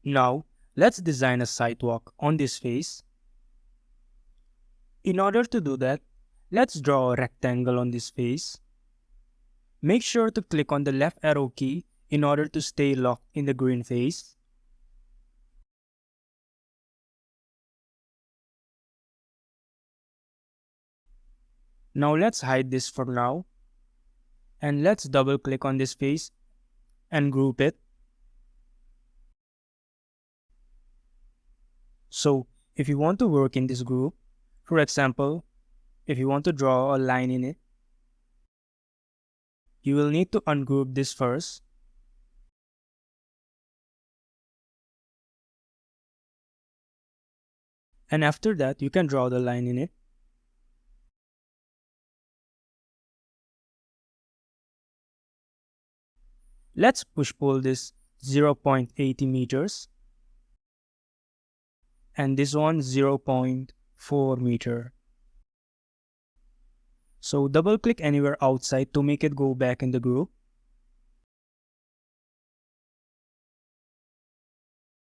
Now, let's design a sidewalk on this face. In order to do that, let's draw a rectangle on this face. Make sure to click on the left arrow key in order to stay locked in the green face. Now let's hide this for now. And let's double click on this face and group it. So if you want to work in this group, for example, if you want to draw a line in it, you will need to ungroup this first. And after that, you can draw the line in it. Let's push-pull this 0.80 meters. And this one 0.4 meter. So double click anywhere outside to make it go back in the group.